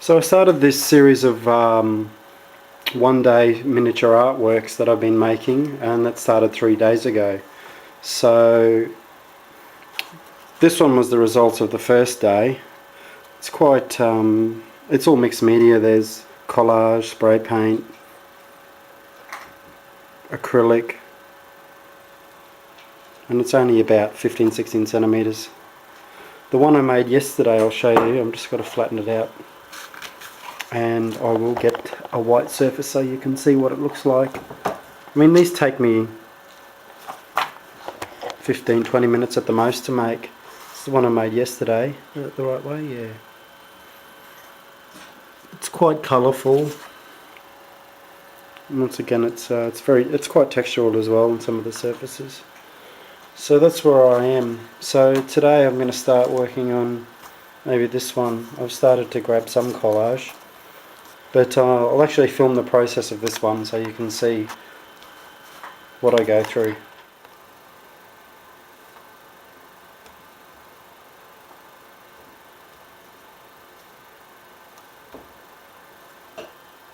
So I started this series of one-day miniature artworks that I've been making, and that started 3 days ago. So this one was the result of the first day. It's quite, it's all mixed media. There's collage, spray paint, acrylic, and it's only about 15-16 centimetres. The one I made yesterday I'll show you. I'm just got to flatten it out, and I will get a white surface so you can see what it looks like. I mean, these take me 15-20 minutes at the most to make. It's the one I made yesterday. Is it the right way? Yeah. It's quite colourful. And once again, it's quite textural as well on some of the surfaces. So that's where I am. So today I'm going to start working on maybe this one. I've started to grab some collage, but I'll actually film the process of this one so you can see what I go through.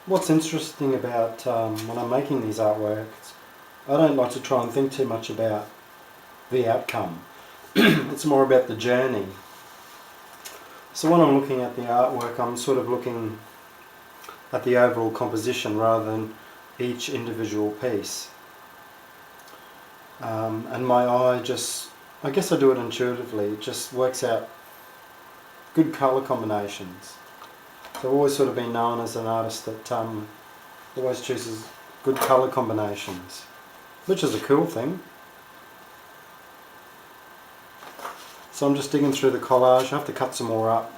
What's interesting about when I'm making these artworks, I don't like to try and think too much about the outcome. It's more about the journey. So when I'm looking at the artwork, I'm sort of looking at the overall composition rather than each individual piece. And my eye just, I guess I do it intuitively, it just works out good colour combinations. So I've always sort of been known as an artist that always chooses good colour combinations, which is a cool thing. So I'm just digging through the collage. I have to cut some more up.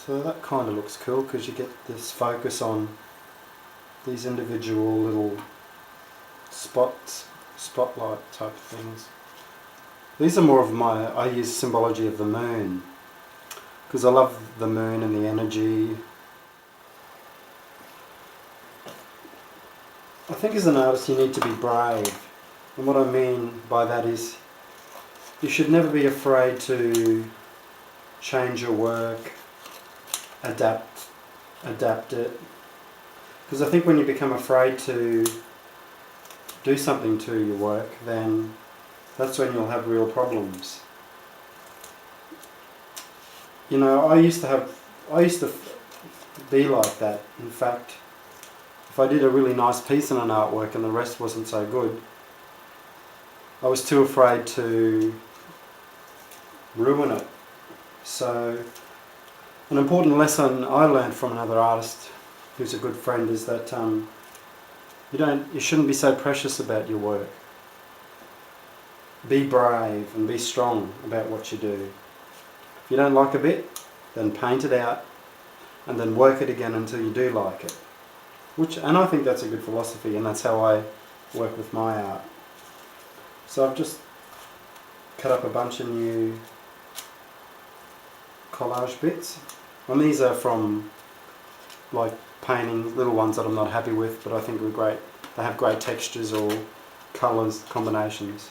So that kind of looks cool because you get this focus on these individual little spotlight type of things. These are more of I use symbology of the moon because I love the moon and the energy. I think as an artist you need to be brave, and what I mean by that is you should never be afraid to change your work, adapt it, because I think when you become afraid to do something to your work, then that's when you'll have real problems. You know, I used to be like that. In fact, if I did a really nice piece in an artwork and the rest wasn't so good, I was too afraid to ruin it. So an important lesson I learned from another artist who's a good friend is that you shouldn't be so precious about your work. Be brave and be strong about what you do. If you don't like a bit, then paint it out and then work it again until you do like it. And I think that's a good philosophy, and that's how I work with my art. So I've just cut up a bunch of new collage bits, and these are from like paintings, little ones that I'm not happy with, but I think are great. They have great textures or colours combinations.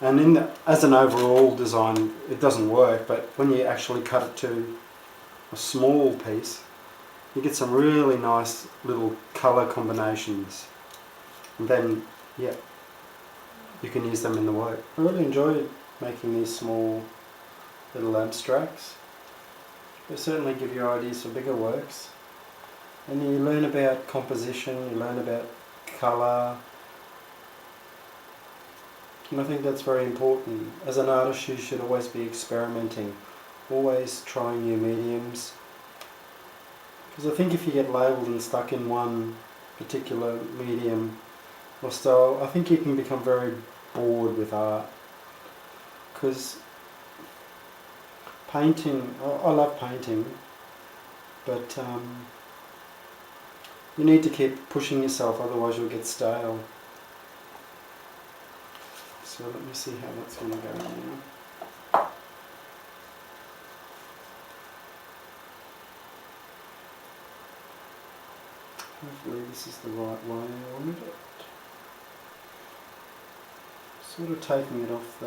And as an overall design, it doesn't work, but when you actually cut it to a small piece, you get some really nice little colour combinations. And then, yeah, you can use them in the work. I really enjoyed making these small little abstracts. They certainly give you ideas for bigger works. And you learn about composition, you learn about colour. And I think that's very important. As an artist, you should always be experimenting, always trying new mediums. Because I think if you get labelled and stuck in one particular medium or style, I think you can become very bored with art. Because painting, I love painting, but you need to keep pushing yourself, otherwise you'll get stale. So let me see how that's going to go now. Hopefully this is the right way I wanted it. Sort of taking it off the...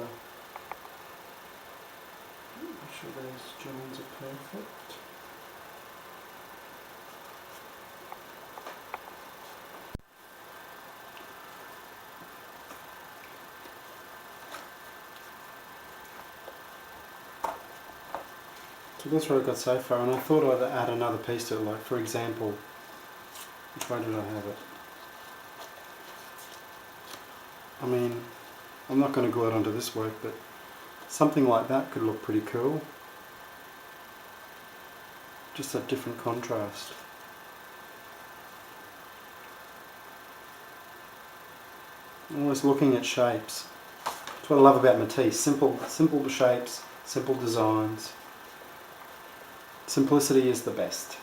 Not sure those joins are perfect. So that's what I've got so far, and I thought I'd add another piece to it, like for example, which way did I have it? I mean, I'm not going to glue it onto this work, but something like that could look pretty cool. Just a different contrast. Always looking at shapes. That's what I love about Matisse. Simple shapes, simple designs. Simplicity is the best.